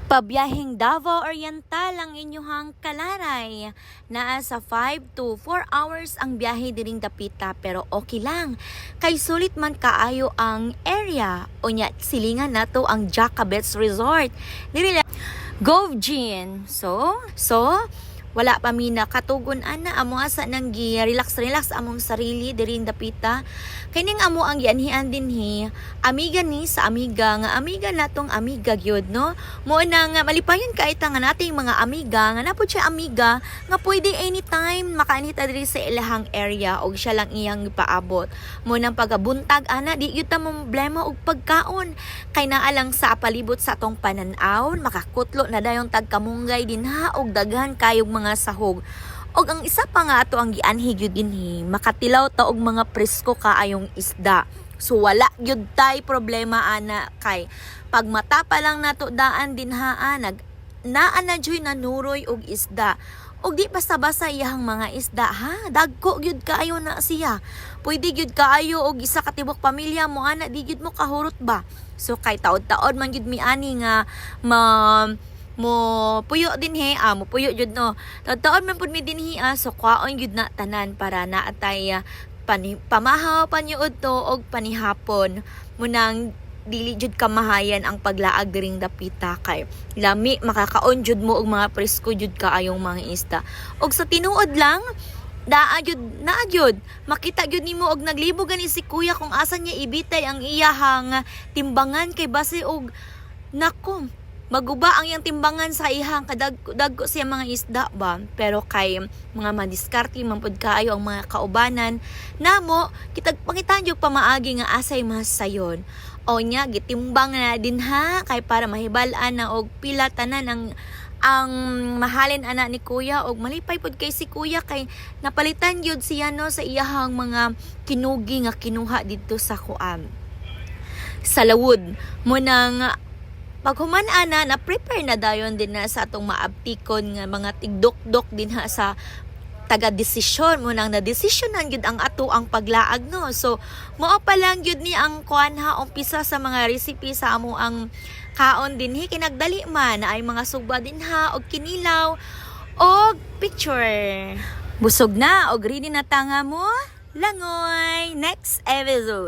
Pabiyaheng Davao Oriental ang inyuhang kalaray. Naa sa 5 to 4 hours ang biyahe diring dapita pero okay lang. Kay sulit man kaayo ang area. Unya silingan nato ang Jacobets Resort. Diri Govjin. So wala pa mi nakatugon ana amo asa nang gi relax among sarili diri dapita. Kining amo ang gianhian dinhi, amiga ni sa amiga nga amiga natong amiga gyud no. Mo na nga malipayon ka ita nga nating mga amiga nga napud siya amiga nga pwede anytime makaanita diri sa ilahang area og siya lang iyang ipaabot. Mo nang pagabuntag ana di gyud ta mo problema og pagkaon kay naa lang sa palibot sa atong panan-aw makakutlo na dayon tagkamunggay dinha og daghan kayog mga sahog. Og ang isa pa nga ato ang gianhi gyud dinhi, makatilaw ta og mga presko kaayong isda. So wala gyud tay problema ana kay pag mata pa lang nato daan dinha naa na joy nanuroy og isda. Og di basta-basta iyang mga isda ha, dagko gyud kaayo na siya. Pwede gyud kaayo og isa ka tibok pamilya mo ana di gyud mo kahurot ba. So kay taod-taod man gyud mi ani nga mo puyo din mo puyo jud no. Taon man pud mi dinhi so kwaon jud na tanan para naatay pamahaw panyuod to og panihapon. Munang dili jud kamahayan ang paglaag diring dapita kay lami makakaon jud mo og mga presko jud kaayong mga isda. Og sa tinuod lang naa jud makita jud nimo og naglibo gani si kuya kung asa niya ibitay ang iyahang timbangan kay base og nako maguba ang iyang timbangan sa ihang kadagko siya mga isda ba. Pero kay mga madiskarte man pud kaayo ang mga kaubanan namo kitag pangitan jud pamaagi nga asay masayon. O nya gitimbang na din ha kay para mahibal-an na og pila tanan ang mahalin ana ni kuya og malipay pud kay si kuya kay napalitan jud siya no sa iyahang mga kinugi nga kinuha didto sa kuam sa lawod mo nang paghuman ana na prepare na dayon din na sa atong maabtikon nga mga tigdok-dok din ha sa taga-desisyon mo nang na-desisyonan gyud ang ato ang paglaag no. So mao pa lang gyud ni ang kuan ha umpisa sa mga recipe sa amo ang kaon dinhi kinagdali man na ay mga sugba din ha og kinilaw og picture. Busog na og ready na tanga mo langoy next episode.